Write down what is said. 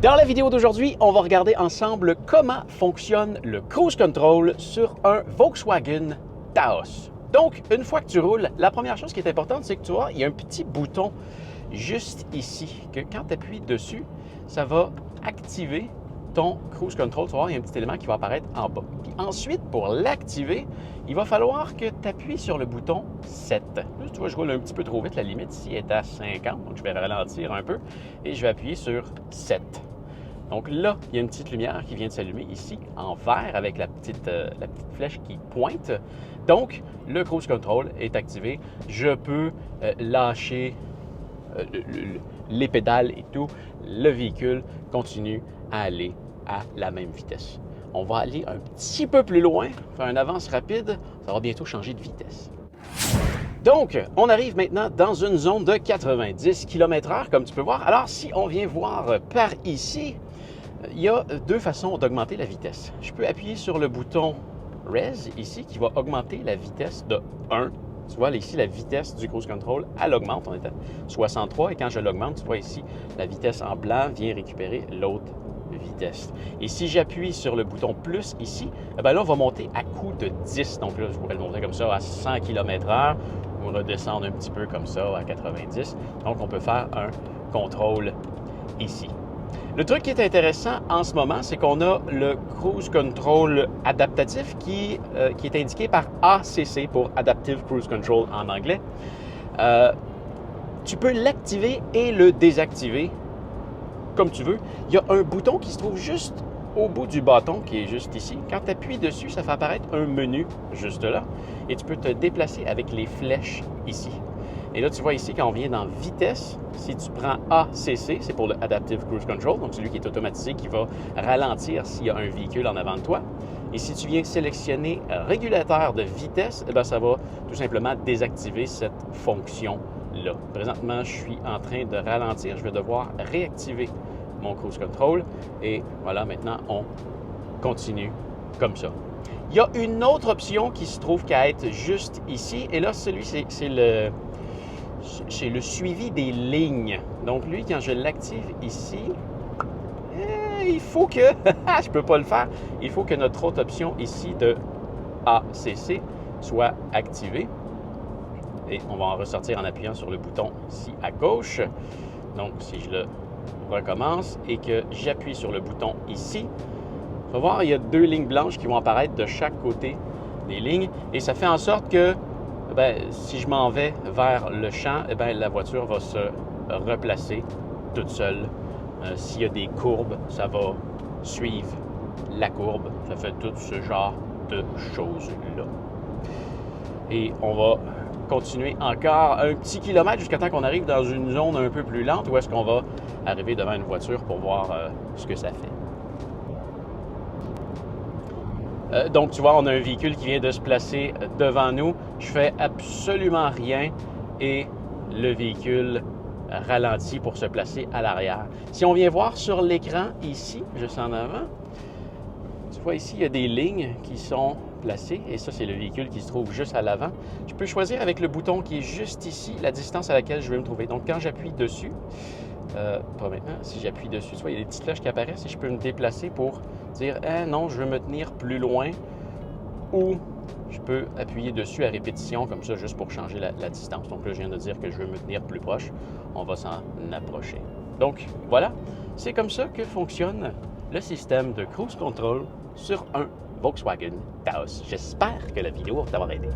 Dans la vidéo d'aujourd'hui, on va regarder ensemble comment fonctionne le cruise control sur un Volkswagen Taos. Donc, une fois que tu roules, la première chose qui est importante, c'est que tu vois, il y a un petit bouton juste ici, que quand tu appuies dessus, ça va activer ton cruise control. Tu vas voir, il y a un petit élément qui va apparaître en bas. Puis ensuite, pour l'activer, il va falloir que tu appuies sur le bouton 7. Là, tu vois, je roule un petit peu trop vite. La limite ici est à 50, donc je vais ralentir un peu et je vais appuyer sur 7. Donc là, il y a une petite lumière qui vient de s'allumer ici en vert avec la petite flèche qui pointe. Donc, le cruise control est activé. Je peux lâcher les pédales et tout. Le véhicule continue à aller à la même vitesse. On va aller un petit peu plus loin, faire une avance rapide. Ça va bientôt changer de vitesse. Donc, on arrive maintenant dans une zone de 90 km/h, comme tu peux voir. Alors, si on vient voir par ici, il y a deux façons d'augmenter la vitesse. Je peux appuyer sur le bouton Res ici qui va augmenter la vitesse de 1. Tu vois, ici, la vitesse du cruise control, elle augmente. On est à 63 et quand je l'augmente, tu vois ici, la vitesse en blanc vient récupérer l'autre vitesse. Et si j'appuie sur le bouton plus ici, bien là, on va monter à coup de 10. Donc là, je pourrais le monter comme ça à 100 km/h ou redescendre un petit peu comme ça à 90. Donc, on peut faire un contrôle ici. Le truc qui est intéressant en ce moment, c'est qu'on a le Cruise Control adaptatif qui est indiqué par ACC pour Adaptive Cruise Control en anglais. Tu peux l'activer et le désactiver comme tu veux. Il y a un bouton qui se trouve juste au bout du bâton qui est juste ici. Quand tu appuies dessus, ça fait apparaître un menu juste là et tu peux te déplacer avec les flèches ici. Et là, tu vois ici, quand on vient dans vitesse, si tu prends ACC, c'est pour le Adaptive Cruise Control, donc celui qui est automatisé, qui va ralentir s'il y a un véhicule en avant de toi. Et si tu viens sélectionner régulateur de vitesse, eh bien, ça va tout simplement désactiver cette fonction-là. Présentement, je suis en train de ralentir. Je vais devoir réactiver mon Cruise Control. Et voilà, maintenant, on continue comme ça. Il y a une autre option qui se trouve qu'à être juste ici. Et là, celui, c'est le suivi des lignes. Donc lui, quand je l'active ici, il faut que, je ne peux pas le faire, il faut que notre autre option ici de ACC soit activée. Et on va en ressortir en appuyant sur le bouton ici à gauche. Donc si je le recommence et que j'appuie sur le bouton ici, on va voir, il y a deux lignes blanches qui vont apparaître de chaque côté des lignes. Et ça fait en sorte que si je m'en vais vers le champ, la voiture va se replacer toute seule. S'il y a des courbes, ça va suivre la courbe. Ça fait tout ce genre de choses-là. Et on va continuer encore un petit kilomètre jusqu'à temps qu'on arrive dans une zone un peu plus lente où est-ce qu'on va arriver devant une voiture pour voir ce que ça fait. Donc, tu vois, on a un véhicule qui vient de se placer devant nous. Je fais absolument rien et le véhicule ralentit pour se placer à l'arrière. Si on vient voir sur l'écran ici, juste en avant, tu vois ici, il y a des lignes qui sont placées et ça, c'est le véhicule qui se trouve juste à l'avant. Je peux choisir avec le bouton qui est juste ici la distance à laquelle je veux me trouver. Donc, quand j'appuie dessus, pas maintenant, si j'appuie dessus, tu vois, il y a des petites flèches qui apparaissent et je peux me déplacer pour dire « non, je veux me tenir plus loin » ou je peux appuyer dessus à répétition comme ça juste pour changer la distance. Donc là, je viens de dire que je veux me tenir plus proche. On va s'en approcher. Donc voilà, c'est comme ça que fonctionne le système de cruise control sur un Volkswagen Taos. J'espère que la vidéo va t'avoir aidé.